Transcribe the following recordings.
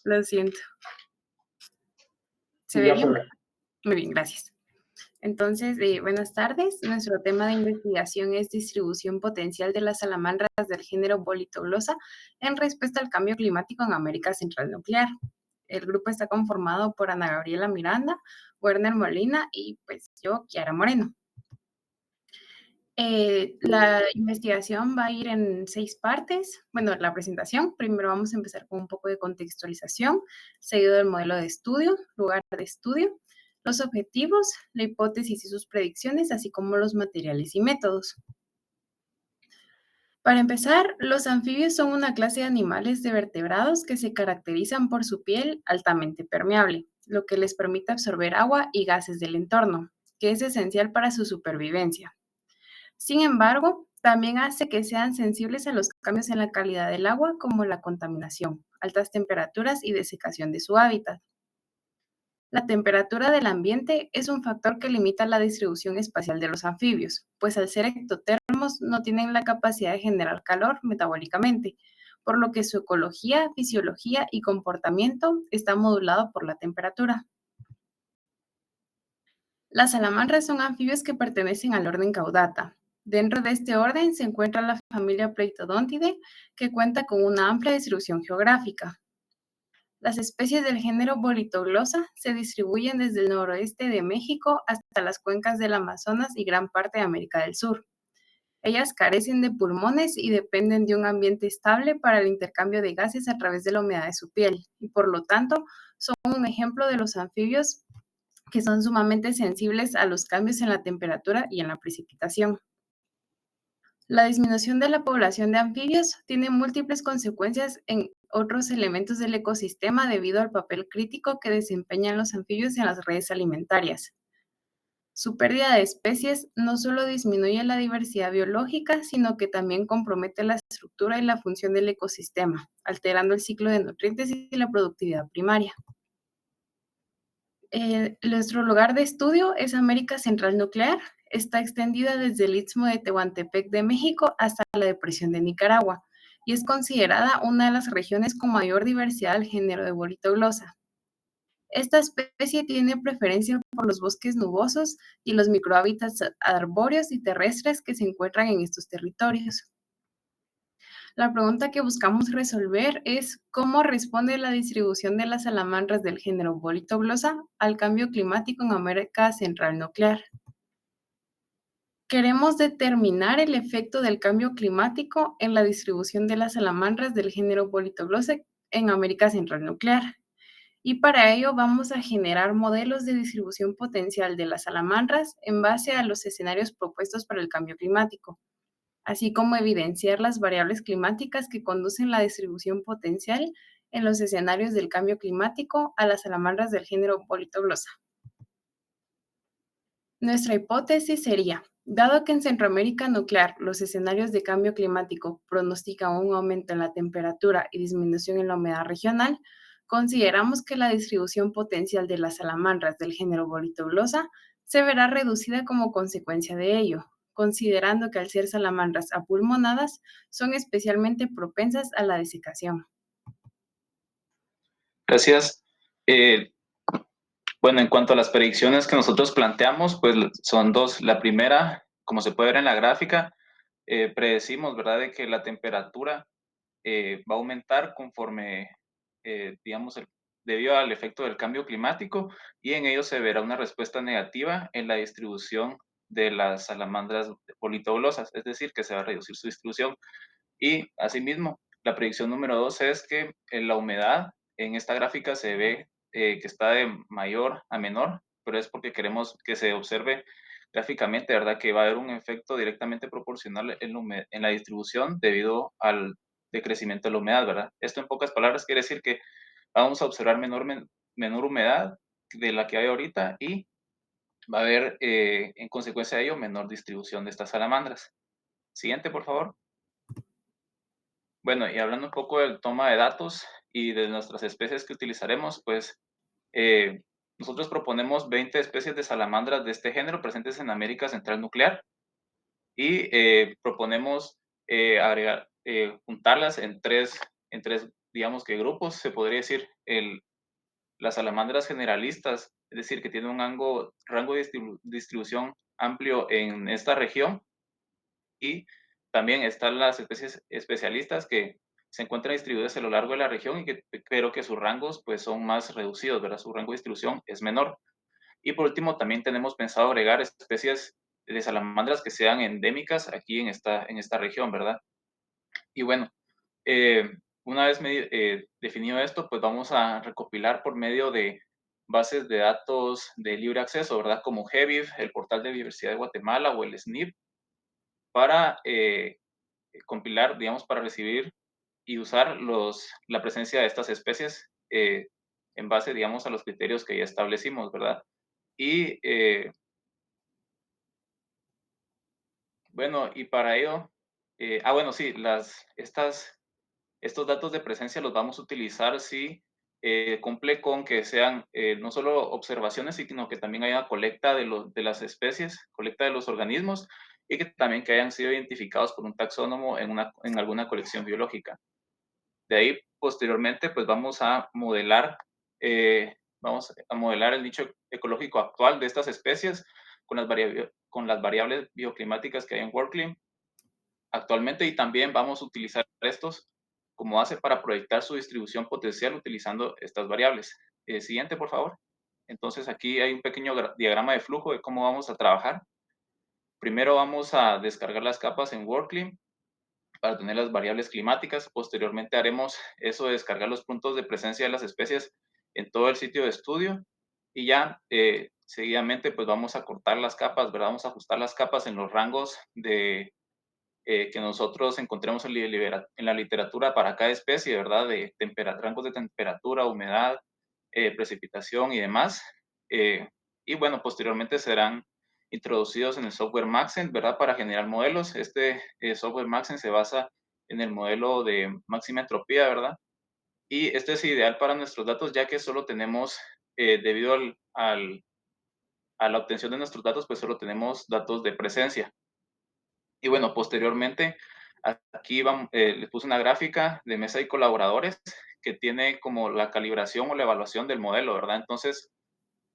Lo siento. ¿Se Y ve ya se bien? ve. Muy bien, gracias. Entonces, buenas tardes. Nuestro tema de investigación es distribución potencial de las salamandras del género Bolitoglosa en respuesta al cambio climático en América Central Nuclear. El grupo está conformado por Ana Gabriela Miranda, Werner Molina y pues yo, Kiara Moreno. La investigación va a ir en 6 partes. Bueno, la presentación, primero vamos a empezar con un poco de contextualización, seguido del modelo de estudio, lugar de estudio, los objetivos, la hipótesis y sus predicciones, así como los materiales y métodos. Para empezar, los anfibios son una clase de animales de vertebrados que se caracterizan por su piel altamente permeable, lo que les permite absorber agua y gases del entorno, que es esencial para su supervivencia. Sin embargo, también hace que sean sensibles a los cambios en la calidad del agua, como la contaminación, altas temperaturas y desecación de su hábitat. La temperatura del ambiente es un factor que limita la distribución espacial de los anfibios, pues al ser ectotermos no tienen la capacidad de generar calor metabólicamente, por lo que su ecología, fisiología y comportamiento está modulado por la temperatura. Las salamandras son anfibios que pertenecen al orden Caudata. Dentro de este orden se encuentra la familia Pleitodontidae, que cuenta con una amplia distribución geográfica. Las especies del género Bolitoglosa se distribuyen desde el noroeste de México hasta las cuencas del Amazonas y gran parte de América del Sur. Ellas carecen de pulmones y dependen de un ambiente estable para el intercambio de gases a través de la humedad de su piel, y por lo tanto son un ejemplo de los anfibios que son sumamente sensibles a los cambios en la temperatura y en la precipitación. La disminución de la población de anfibios tiene múltiples consecuencias en otros elementos del ecosistema debido al papel crítico que desempeñan los anfibios en las redes alimentarias. Su pérdida de especies no solo disminuye la diversidad biológica, sino que también compromete la estructura y la función del ecosistema, alterando el ciclo de nutrientes y la productividad primaria. Nuestro lugar de estudio es América Central Nuclear. Está extendida desde el Istmo de Tehuantepec de México hasta la Depresión de Nicaragua y es considerada una de las regiones con mayor diversidad del género de Bolitoglosa. Esta especie tiene preferencia por los bosques nubosos y los microhábitats arbóreos y terrestres que se encuentran en estos territorios. La pregunta que buscamos resolver es cómo responde la distribución de las salamandras del género Bolitoglosa al cambio climático en América Central Nuclear. Queremos determinar el efecto del cambio climático en la distribución de las salamandras del género Bolitoglosa en América Central Nuclear. Y para ello vamos a generar modelos de distribución potencial de las salamandras en base a los escenarios propuestos para el cambio climático, así como evidenciar las variables climáticas que conducen la distribución potencial en los escenarios del cambio climático a las salamandras del género Bolitoglosa. Nuestra hipótesis sería, dado que en Centroamérica nuclear los escenarios de cambio climático pronostican un aumento en la temperatura y disminución en la humedad regional, consideramos que la distribución potencial de las salamandras del género Bolitoglosa se verá reducida como consecuencia de ello, considerando que al ser salamandras apulmonadas son especialmente propensas a la desecación. Gracias. Eh, bueno, en cuanto a las predicciones que nosotros planteamos, pues son dos. La primera, como se puede ver en la gráfica, predecimos, ¿verdad?, de que la temperatura va a aumentar conforme, digamos, debido al efecto del cambio climático, y en ello se verá una respuesta negativa en la distribución de las salamandras politoglosas, es decir, que se va a reducir su distribución. Y asimismo, la predicción número 2 es que la humedad en esta gráfica se ve que está de mayor a menor, pero es porque queremos que se observe gráficamente, ¿verdad?, que va a haber un efecto directamente proporcional en la distribución debido al decrecimiento de la humedad, ¿verdad? Esto en pocas palabras quiere decir que vamos a observar menor humedad de la que hay ahorita, y va a haber, en consecuencia de ello, menor distribución de estas salamandras. Siguiente, por favor. Bueno, y hablando un poco del toma de datos y de nuestras especies que utilizaremos, pues eh, nosotros proponemos 20 especies de salamandras de este género presentes en América Central Nuclear, y proponemos juntarlas en tres digamos que grupos, se podría decir, las salamandras generalistas, es decir, que tienen un rango de distribución amplio en esta región, y también están las especies especialistas que se encuentran distribuidas a lo largo de la región, pero que sus rangos pues son más reducidos, ¿verdad? Su rango de distribución es menor. Y por último, también tenemos pensado agregar especies de salamandras que sean endémicas aquí en esta región, ¿verdad? Y bueno, eh, una vez definido esto, pues vamos a recopilar por medio de bases de datos de libre acceso, ¿verdad? Como GBIF, el portal de Biodiversidad de Guatemala o el SNIP, para compilar, digamos, para recibir y usar la presencia de estas especies en base, digamos, a los criterios que ya establecimos, ¿verdad? Y bueno, y para ello, bueno, sí, estos datos de presencia los vamos a utilizar si cumple con que sean no solo observaciones, sino que también haya colecta de las especies, colecta de los organismos, y que también que hayan sido identificados por un taxónomo en alguna colección biológica. De ahí, posteriormente, pues vamos a modelar el nicho ecológico actual de estas especies con las variables bioclimáticas que hay en WorldClim actualmente, y también vamos a utilizar estos como base para proyectar su distribución potencial utilizando estas variables. Siguiente, por favor. Entonces, aquí hay un pequeño diagrama de flujo de cómo vamos a trabajar. Primero vamos a descargar las capas en WorldClim para tener las variables climáticas. Posteriormente haremos eso de descargar los puntos de presencia de las especies en todo el sitio de estudio, y ya seguidamente pues vamos a cortar las capas, ¿verdad? Vamos a ajustar las capas en los rangos que nosotros encontremos en la literatura para cada especie, ¿verdad? De rangos de temperatura, humedad, precipitación y demás. Y bueno, posteriormente serán introducidos en el software Maxent, ¿verdad? Para generar modelos. Este software Maxent se basa en el modelo de máxima entropía, ¿verdad? Y este es ideal para nuestros datos, ya que solo tenemos, debido a la obtención de nuestros datos, pues solo tenemos datos de presencia. Y bueno, posteriormente, aquí les puse una gráfica de mesa y colaboradores que tiene como la calibración o la evaluación del modelo, ¿verdad? Entonces,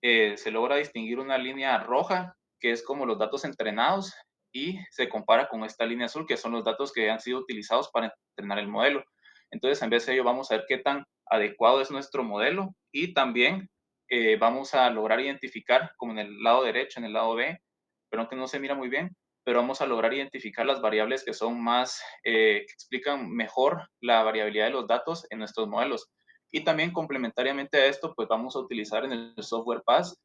se logra distinguir una línea roja, que es como los datos entrenados, y se compara con esta línea azul, que son los datos que han sido utilizados para entrenar el modelo. Entonces, en vez de ello, vamos a ver qué tan adecuado es nuestro modelo, y también vamos a lograr identificar, como en el lado derecho, en el lado B, pero que no se mira muy bien, pero vamos a lograr identificar las variables que son más, que explican mejor la variabilidad de los datos en nuestros modelos. Y también complementariamente a esto, pues vamos a utilizar en el software PAS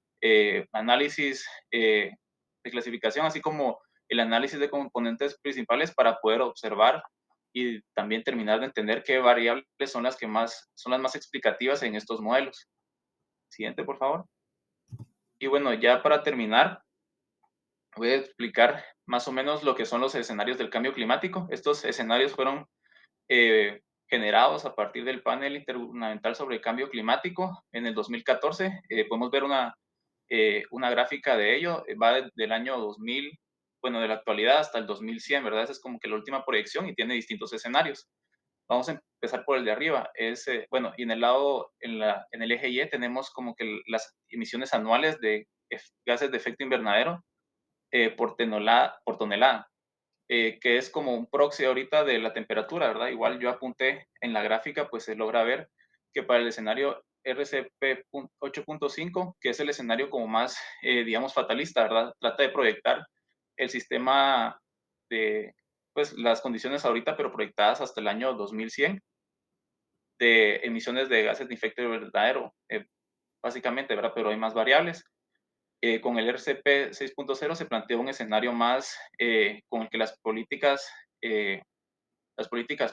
análisis de clasificación, así como el análisis de componentes principales para poder observar y también terminar de entender qué variables son las más explicativas en estos modelos. Siguiente, por favor. Y bueno, ya para terminar, voy a explicar más o menos lo que son los escenarios del cambio climático. Estos escenarios fueron generados a partir del panel intergubernamental sobre el cambio climático en el 2014. Podemos ver una gráfica de ello, va del año 2000, bueno, de la actualidad hasta el 2100, ¿verdad? Esa es como que la última proyección y tiene distintos escenarios. Vamos a empezar por el de arriba. Bueno, y en el lado, en el eje Y tenemos como que las emisiones anuales de gases de efecto invernadero por tonelada, que es como un proxy ahorita de la temperatura, ¿verdad? Igual yo apunté en la gráfica, pues se logra ver que para el escenario RCP 8.5, que es el escenario como más, digamos, fatalista, ¿verdad? Trata de proyectar el sistema de, pues, las condiciones ahorita, pero proyectadas hasta el año 2100, de emisiones de gases de efecto invernadero, básicamente, ¿verdad? Pero hay más variables. Con el RCP 6.0 se plantea un escenario más con el que las políticas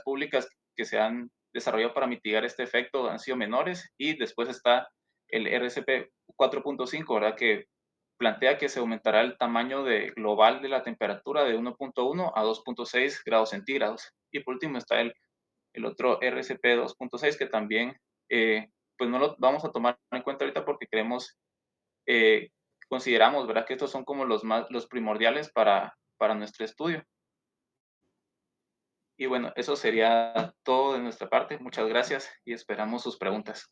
públicas que se han desarrollado para mitigar este efecto han sido menores, y después está el RCP 4.5, ¿verdad? Que plantea que se aumentará el tamaño global de la temperatura de 1.1 a 2.6 grados centígrados. Y por último está el otro RCP 2.6, que también pues no lo vamos a tomar en cuenta ahorita porque eh, consideramos, ¿verdad? Que estos son como los primordiales para nuestro estudio. Y bueno, eso sería todo de nuestra parte. Muchas gracias y esperamos sus preguntas.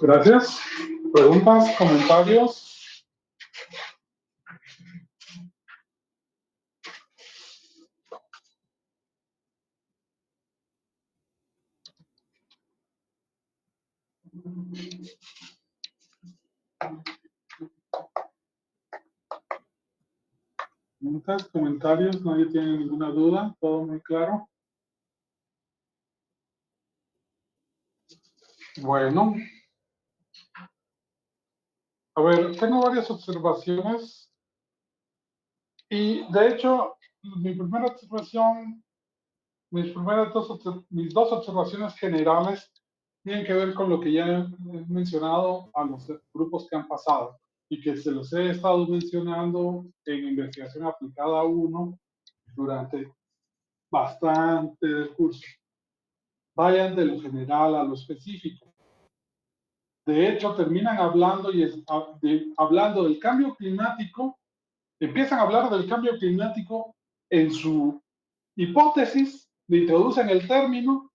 Gracias. ¿Preguntas, comentarios? ¿Preguntas, comentarios? ¿Nadie tiene ninguna duda? ¿Todo muy claro? Bueno, a ver, tengo varias observaciones y de hecho mi primera observación, mis dos observaciones generales tienen que ver con lo que ya he mencionado a los grupos que han pasado y que se los he estado mencionando en investigación aplicada 1 durante bastante del curso. Vayan de lo general a lo específico. De hecho, terminan hablando hablando del cambio climático, empiezan a hablar del cambio climático en su hipótesis, le introducen el término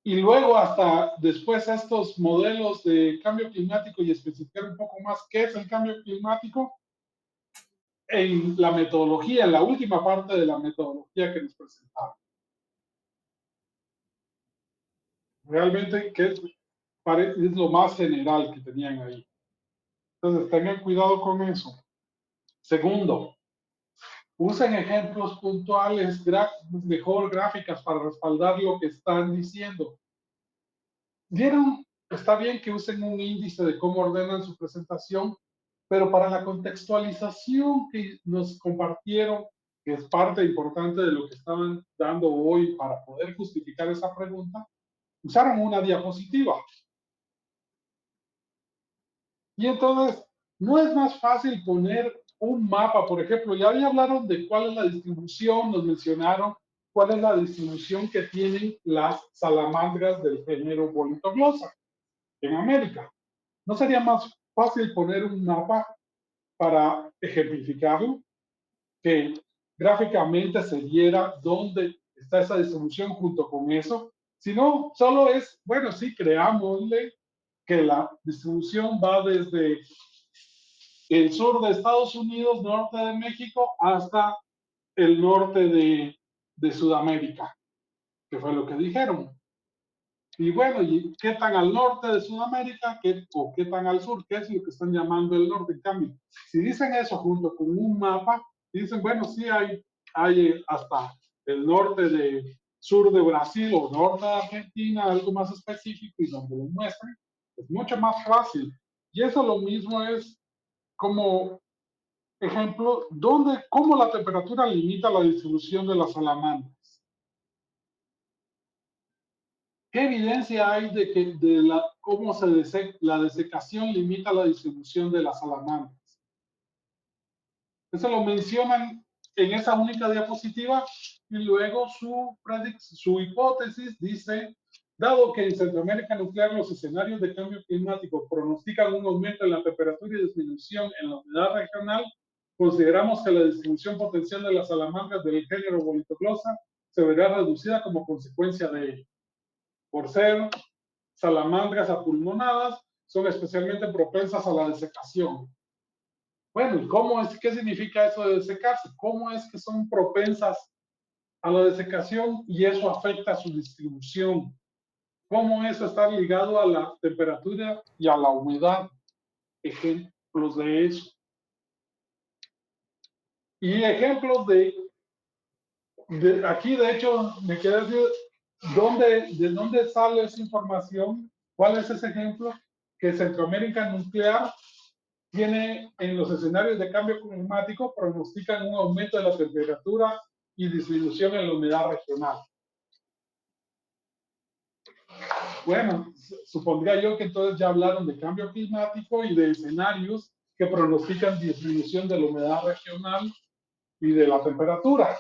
y luego hasta después estos modelos de cambio climático y especificar un poco más qué es el cambio climático en la metodología, en la última parte de la metodología que nos presentaron. Realmente, es lo más general que tenían ahí. Entonces, tengan cuidado con eso. Segundo, usen ejemplos puntuales, mejor gráficas para respaldar lo que están diciendo. ¿Vieron? Está bien que usen un índice de cómo ordenan su presentación, pero para la contextualización que nos compartieron, que es parte importante de lo que estaban dando hoy para poder justificar esa pregunta, usaron una diapositiva. Y entonces, ¿no es más fácil poner un mapa? Por ejemplo, ya hablaron de cuál es la distribución, nos mencionaron cuál es la distribución que tienen las salamandras del género Bolitoglossa en América. ¿No sería más fácil poner un mapa para ejemplificarlo? Que gráficamente se viera dónde está esa distribución junto con eso. Si no, solo es, bueno, sí, creámosle que la distribución va desde el sur de Estados Unidos, norte de México, hasta el norte de Sudamérica, que fue lo que dijeron. Y bueno, ¿y qué tan al norte de Sudamérica o qué tan al sur? ¿Qué es lo que están llamando el norte? En cambio, si dicen eso junto con un mapa, dicen, bueno, sí hay hasta el norte de sur de Brasil o norte de Argentina, algo más específico y donde lo muestran, es mucho más fácil. Y eso lo mismo es como ejemplo, cómo la temperatura limita la distribución de las salamandras. ¿Qué evidencia hay de que cómo la desecación limita la distribución de las salamandras? Eso lo mencionan en esa única diapositiva y luego su hipótesis dice, dado que en Centroamérica nuclear los escenarios de cambio climático pronostican un aumento en la temperatura y disminución en la humedad regional, consideramos que la distribución potencial de las salamandras del género Bolitoglossa se verá reducida como consecuencia de ello. Por ser salamandras apulmonadas, son especialmente propensas a la desecación. Bueno, ¿y qué significa eso de desecarse? ¿Cómo es que son propensas a la desecación y eso afecta a su distribución? ¿Cómo eso está ligado a la temperatura y a la humedad? Ejemplos de eso. Y ejemplos aquí, de hecho, me queda decir, ¿de dónde sale esa información? ¿Cuál es ese ejemplo? Que Centroamérica nuclear tiene en los escenarios de cambio climático pronostican un aumento de la temperatura y disminución en la humedad regional. Bueno, supondría yo que entonces ya hablaron de cambio climático y de escenarios que pronostican disminución de la humedad regional y de la temperatura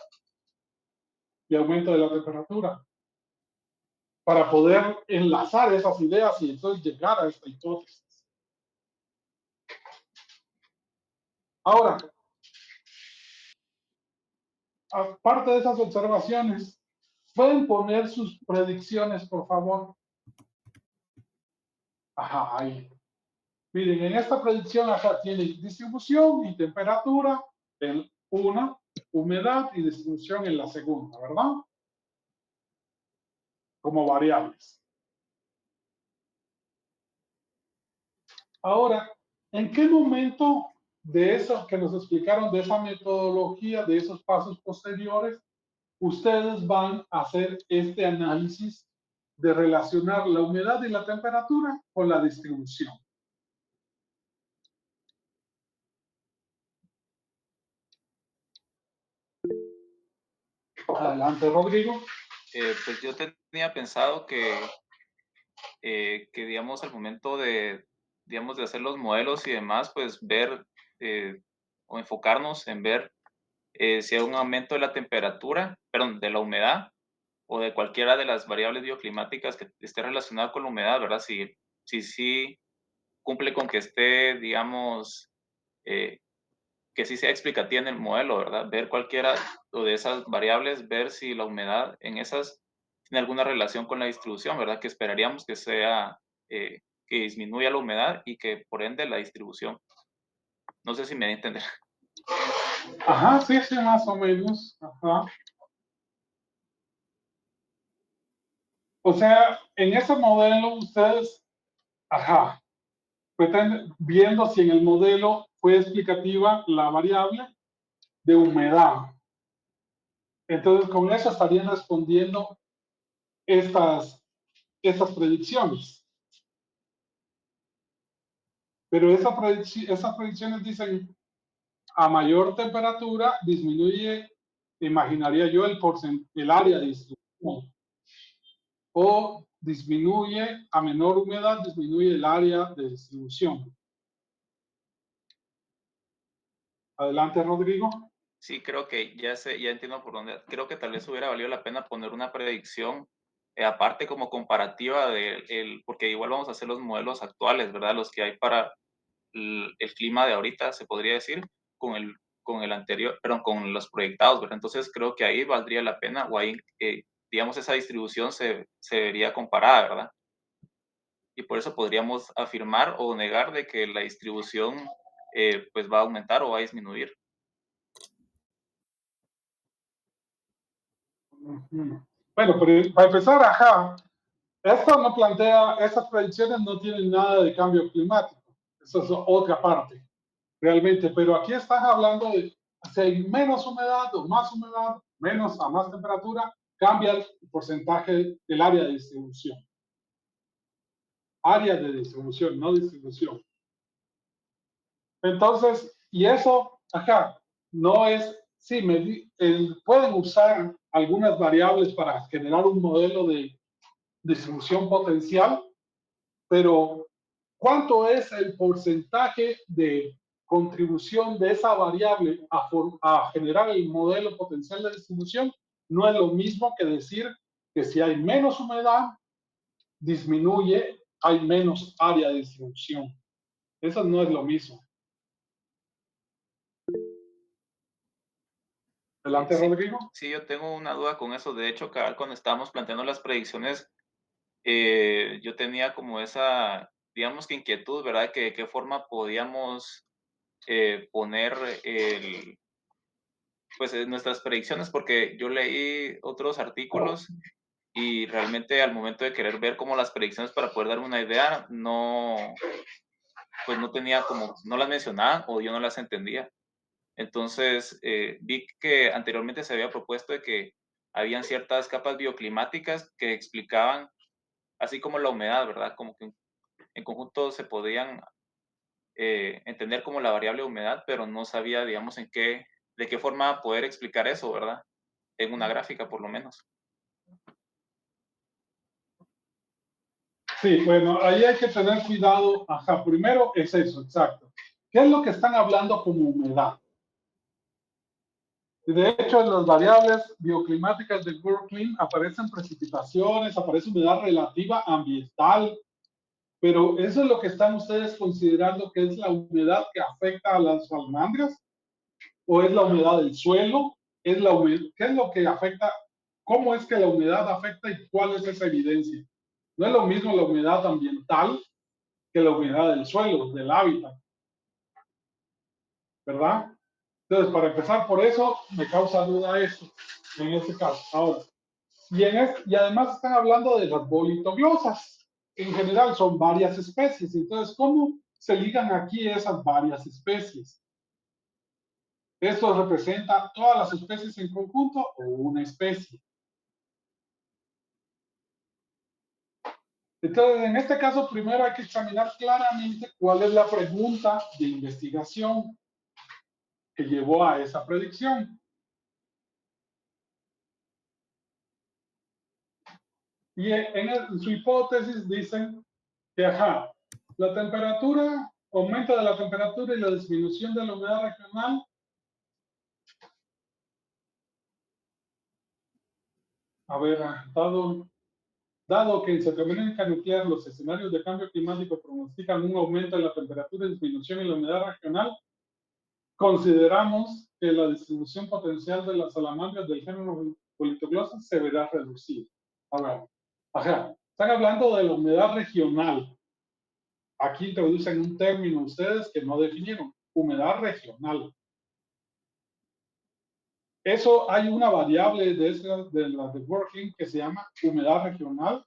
y aumento de la temperatura. para poder enlazar esas ideas y entonces llegar a esta hipótesis. Ahora, aparte de esas observaciones, ¿pueden poner sus predicciones, por favor? Ajá, ahí. Miren, en esta predicción acá tienen distribución y temperatura en una, humedad y distribución en la segunda, ¿verdad? Como variables. Ahora, ¿en qué momento de eso que nos explicaron, de esa metodología, de esos pasos posteriores, ustedes van a hacer este análisis de relacionar la humedad y la temperatura con la distribución? Adelante, Rodrigo. Pues yo tenía pensado que, digamos, al momento de, digamos, de hacer los modelos y demás, pues ver o enfocarnos en ver si hay un aumento de la temperatura, perdón, de la humedad o de cualquiera de las variables bioclimáticas que esté relacionada con la humedad, ¿verdad? Si cumple con que esté, digamos, que sí sea explicativa en el modelo, ¿verdad? Ver cualquiera de esas variables, ver si la humedad en esas tiene alguna relación con la distribución, ¿verdad? Que esperaríamos que sea, que disminuya la humedad y que por ende la distribución. No sé si me da a entender. Ajá, sí, sí, más o menos. Ajá. O sea, en ese modelo ustedes, ajá, pretenden, viendo si en el modelo fue explicativa la variable de humedad. Entonces, con eso estarían respondiendo estas predicciones. Pero esas predicciones dicen, a mayor temperatura disminuye, imaginaría yo, el área de distribución. O disminuye, a menor humedad, disminuye el área de distribución. Adelante, Rodrigo. Sí, creo que ya entiendo por dónde. Creo que tal vez hubiera valido la pena poner una predicción aparte como comparativa porque igual vamos a hacer los modelos actuales, ¿verdad? Los que hay para el clima de ahorita, se podría decir, con el anterior, perdón, con los proyectados, ¿verdad? Entonces creo que ahí valdría la pena, o ahí, digamos, esa distribución se vería comparada, ¿verdad? Y por eso podríamos afirmar o negar de que la distribución pues va a aumentar o va a disminuir. Bueno, pero para empezar, ajá, esto no plantea, estas predicciones no tienen nada de cambio climático. Eso es otra parte, realmente. Pero aquí estás hablando de si hay menos humedad o más humedad, menos a más temperatura, cambia el porcentaje del área de distribución. Área de distribución, no distribución. Entonces, y eso, acá, no es, sí, pueden usar algunas variables para generar un modelo de distribución potencial, pero ¿cuánto es el porcentaje de contribución de esa variable a generar el modelo potencial de distribución? No es lo mismo que decir que si hay menos humedad, disminuye, hay menos área de distribución. Eso no es lo mismo. Adelante, Sí, Rodrigo. sí, yo tengo una duda con eso. De hecho, cuando estábamos planteando las predicciones, yo tenía como esa, digamos que inquietud, ¿verdad? Que de qué forma podíamos poner pues, nuestras predicciones, porque yo leí otros artículos y realmente al momento de querer ver como las predicciones para poder dar una idea, pues no tenía como, no las mencionaban o yo no las entendía. Entonces, vi que anteriormente se había propuesto de que habían ciertas capas bioclimáticas que explicaban, así como la humedad, ¿verdad? Como que en conjunto se podían entender como la variable humedad, pero no sabía, digamos, de qué forma poder explicar eso, ¿verdad? En una gráfica, por lo menos. Sí, bueno, ahí hay que tener cuidado. Ajá, primero es eso, exacto. ¿Qué es lo que están hablando como humedad? De hecho, en las variables bioclimáticas de WorldClim aparecen precipitaciones, aparece humedad relativa ambiental, pero eso es lo que están ustedes considerando que es la humedad que afecta a las salamandras, o es la humedad del suelo, es la humedad, ¿qué es lo que afecta? ¿Cómo es que la humedad afecta y cuál es esa evidencia? No es lo mismo la humedad ambiental que la humedad del suelo, del hábitat, ¿verdad? Entonces, para empezar por eso, me causa duda esto, en este caso. Ahora, y además están hablando de las bolitoglosas. En general son varias especies. Entonces, ¿cómo se ligan aquí esas varias especies? ¿Esto representa todas las especies en conjunto o una especie? Entonces, en este caso, primero hay que examinar claramente cuál es la pregunta de investigación que llevó a esa predicción. Y en su hipótesis dicen que, ajá, la temperatura, aumento de la temperatura y la disminución de la humedad regional, a ver, dado que en Centroamérica nuclear los escenarios de cambio climático pronostican un aumento de la temperatura y disminución en la humedad regional, consideramos que la distribución potencial de las salamandras del género Politoglossa se verá reducida. A ver, ajá, están hablando de la humedad regional. Aquí introducen un término ustedes que no definieron, humedad regional. Eso hay una variable de la de Working que se llama humedad regional,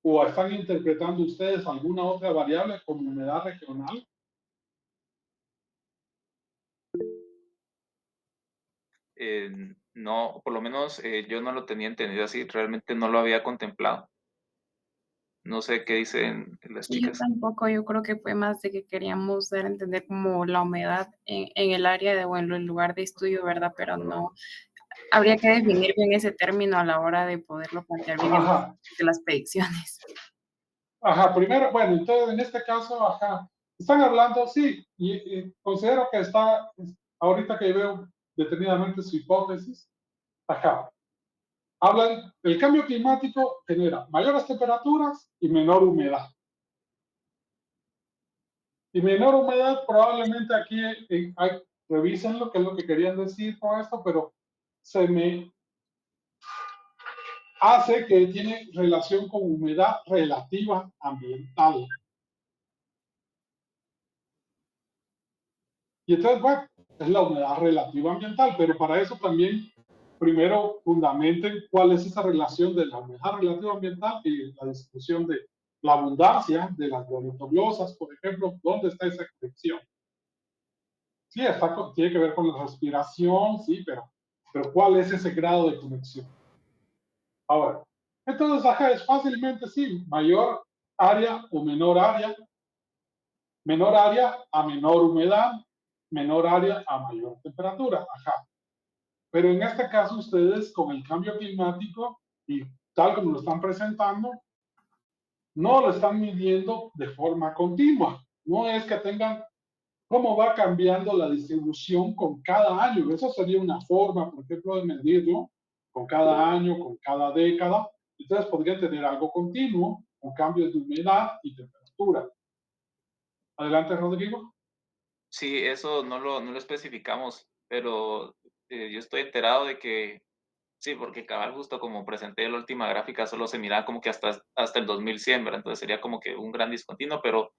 o están interpretando ustedes alguna otra variable como humedad regional. No, por lo menos yo no lo tenía entendido así, realmente no lo había contemplado. No sé qué dicen las Y yo chicas. tampoco, yo creo que fue más de que queríamos dar a entender como la humedad en el área de, bueno, el lugar de estudio, ¿verdad? Pero no, habría que definir bien ese término a la hora de poderlo plantear bien Ajá, de las predicciones. ajá, primero, bueno, entonces en este caso, ajá, están hablando, sí, y considero que está, ahorita que veo detenidamente su hipótesis, ajá, hablan, el cambio climático genera mayores temperaturas y menor humedad. Y menor humedad, probablemente aquí revisen lo que es lo que querían decir con esto, pero se me hace que tiene relación con humedad relativa ambiental. Y entonces, bueno, es la humedad relativa ambiental, pero para eso también, primero, fundamenten cuál es esa relación de la humedad relativa ambiental y la distribución de la abundancia de las bolitoglosas, por ejemplo, ¿dónde está esa conexión? Sí, tiene que ver con la respiración, sí, pero ¿cuál es ese grado de conexión? Ahora, entonces, ajá, es fácilmente, sí, mayor área o menor área a menor humedad, menor área a mayor temperatura, ajá. Pero en este caso, ustedes con el cambio climático y tal como lo están presentando, no lo están midiendo de forma continua. No es que tengan cómo va cambiando la distribución con cada año. Eso sería una forma, por ejemplo, de medirlo con cada año, con cada década. Entonces podrían tener algo continuo con cambios de humedad y temperatura. Adelante, Rodrigo. Sí, eso no lo especificamos, pero yo estoy enterado de que sí, porque cabal, justo como presenté la última gráfica, solo se miraba como que hasta el 2100, ¿verdad? Entonces sería como que un gran discontinuo, pero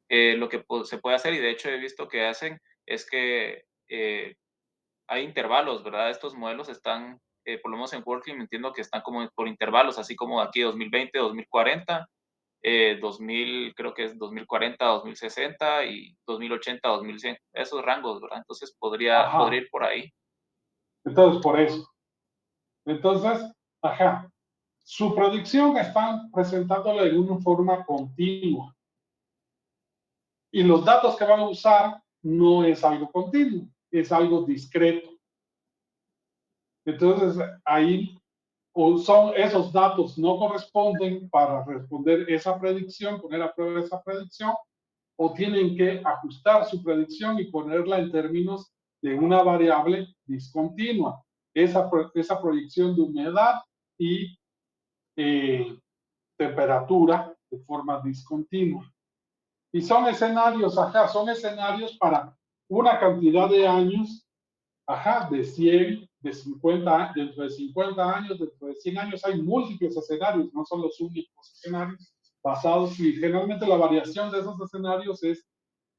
lo que se puede hacer, y de hecho he visto que hacen, es que hay intervalos, ¿verdad? Estos modelos están, por lo menos en Working, entiendo que están como por intervalos, así como aquí 2020, 2040, 2000, creo que es 2040, 2060 y 2080, 2100, esos rangos, ¿verdad? Entonces podría Ajá. ir por ahí. Entonces, por eso. Entonces, ajá. Su predicción están presentándola de una forma continua. Y los datos que van a usar no es algo continuo, es algo discreto. Entonces, ahí o son esos datos no corresponden para responder esa predicción, poner a prueba esa predicción, o tienen que ajustar su predicción y ponerla en términos de una variable discontinua. Esa proyección de humedad y temperatura de forma discontinua. Y son escenarios, son escenarios para una cantidad de años, de 100, de 50, dentro de 50 años, dentro de 100 años, hay múltiples escenarios, no son los únicos escenarios basados, y generalmente la variación de esos escenarios es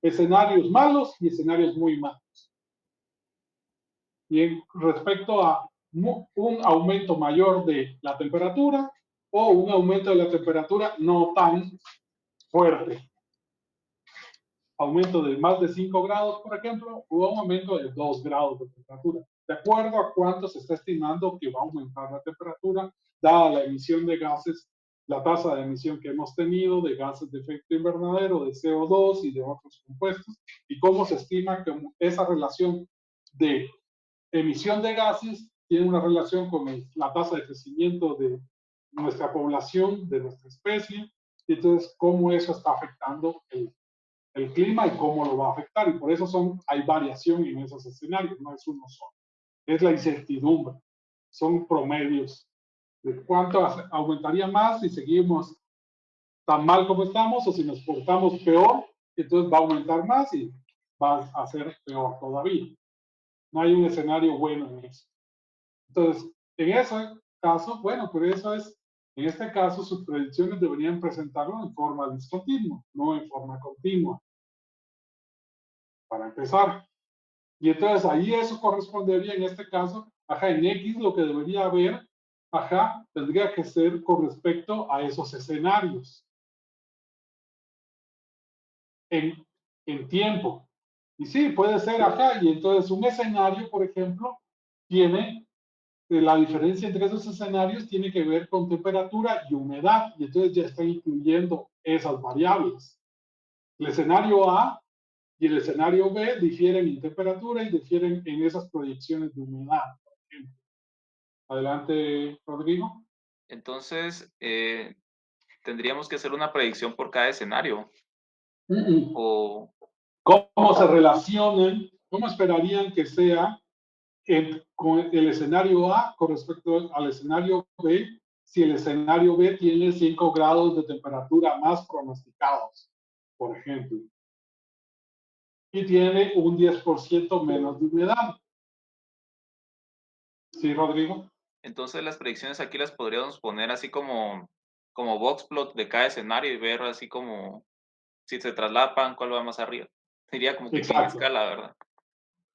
escenarios malos y escenarios muy malos. Y respecto a un aumento mayor de la temperatura o un aumento de la temperatura no tan fuerte. Aumento de más de 5 grados, por ejemplo, o un aumento de 2 grados de temperatura, de acuerdo a cuánto se está estimando que va a aumentar la temperatura, dada la emisión de gases, la tasa de emisión que hemos tenido de gases de efecto invernadero, de CO2 y de otros compuestos, y cómo se estima que esa relación de emisión de gases tiene una relación con la tasa de crecimiento de nuestra población, de nuestra especie, y entonces cómo eso está afectando el clima y cómo lo va a afectar. Y por eso hay variación en esos escenarios, no es uno solo. Es la incertidumbre, son promedios de cuánto aumentaría más si seguimos tan mal como estamos o si nos portamos peor, entonces va a aumentar más y va a ser peor todavía. No hay un escenario bueno en eso. Entonces, en ese caso, bueno, por eso en este caso, sus predicciones deberían presentarlo en forma discontinua, no en forma continua, para empezar. Y entonces ahí eso correspondería en este caso, en X lo que debería haber, tendría que ser con respecto a esos escenarios. En tiempo. Y sí, puede ser y entonces un escenario, por ejemplo, tiene la diferencia entre esos escenarios tiene que ver con temperatura y humedad, y entonces ya está incluyendo esas variables. El escenario A y el escenario B difieren en temperatura y difieren en esas proyecciones de humedad, por ejemplo. Adelante, Rodrigo. Entonces, tendríamos que hacer una predicción por cada escenario. O... ¿Cómo se relacionan? ¿Cómo esperarían que sea con el escenario A con respecto al escenario B si el escenario B tiene 5 grados de temperatura más pronosticados, por ejemplo, y tiene un 10% menos de humedad? ¿Sí, Rodrigo? Entonces las predicciones aquí las podríamos poner así como box plot de cada escenario y ver así como si se traslapan, cuál va más arriba. Sería como que en escala, ¿verdad?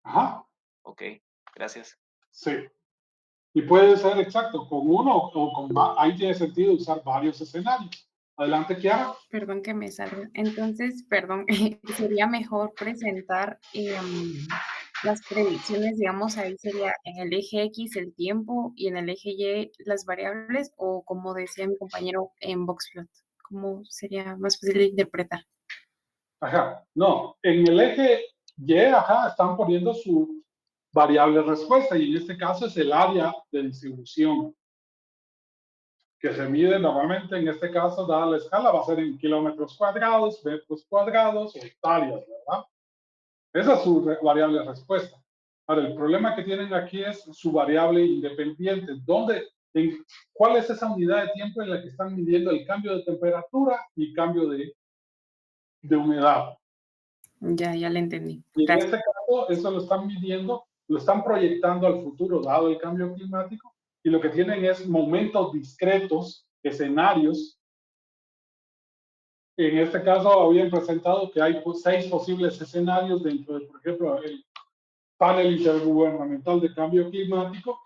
Ajá. Ok, gracias. Sí. Y puede ser exacto, con uno o con más. Ahí tiene sentido usar varios escenarios. Adelante, Kiara. Perdón que me salga. Entonces, perdón, sería mejor presentar las predicciones, digamos, ahí sería en el eje X el tiempo y en el eje Y las variables, o como decía mi compañero en Boxplot, ¿cómo sería más fácil de interpretar? No, en el eje Y, están poniendo su variable respuesta y en este caso es el área de distribución que se mide normalmente, en este caso, dada la escala, va a ser en kilómetros cuadrados, metros cuadrados o hectáreas, ¿verdad? Esa es su variable respuesta. Ahora, el problema que tienen aquí es su variable independiente. ¿Cuál es esa unidad de tiempo en la que están midiendo el cambio de temperatura y cambio de humedad? Ya le entendí. Y en Gracias. este caso, eso lo están midiendo, lo están proyectando al futuro, dado el cambio climático, y lo que tienen es momentos discretos, escenarios. En este caso, habían presentado que hay 6 posibles escenarios dentro de, por ejemplo, el panel intergubernamental de cambio climático.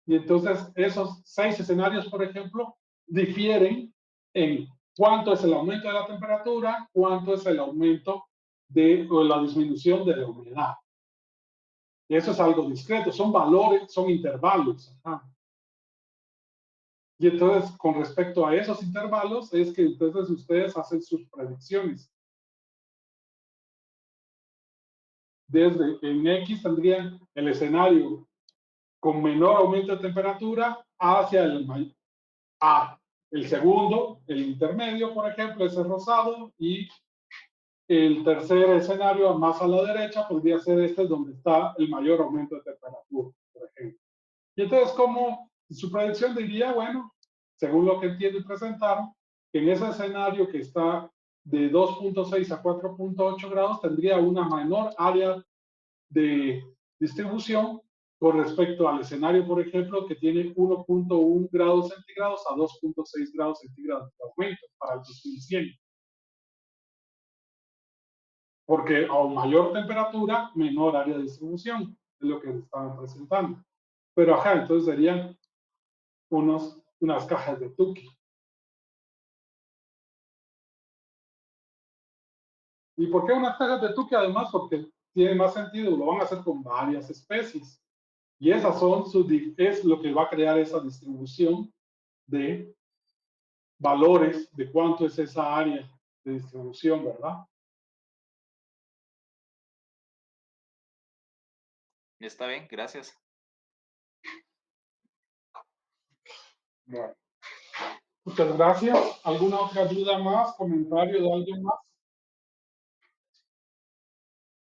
Y entonces, esos 6 escenarios, por ejemplo, difieren en cuánto es el aumento de la temperatura, cuánto es el aumento o la disminución de la humedad. Y eso es algo discreto, son valores, son intervalos. Y entonces, con respecto a esos intervalos, es que entonces ustedes hacen sus predicciones. En X tendrían el escenario con menor aumento de temperatura hacia el A. El segundo, el intermedio, por ejemplo, es el rosado, y El tercer escenario, más a la derecha, podría ser este donde está el mayor aumento de temperatura, por ejemplo. Y entonces, como su predicción diría, bueno, según lo que entiendo y presentaron, que en ese escenario que está de 2.6 a 4.8 grados, tendría una menor área de distribución con respecto al escenario, por ejemplo, que tiene 1.1 grados centígrados a 2.6 grados centígrados de aumento para el 2100. Porque a mayor temperatura, menor área de distribución, es lo que estaban presentando. Pero ajá, entonces serían unas cajas de Tukey. ¿Y por qué unas cajas de Tukey? Además, porque tiene más sentido, lo van a hacer con varias especies. Y esas son es lo que va a crear esa distribución de valores de cuánto es esa área de distribución, ¿verdad? Está bien, gracias. Bueno, muchas gracias. ¿Alguna otra duda más, comentario de alguien más?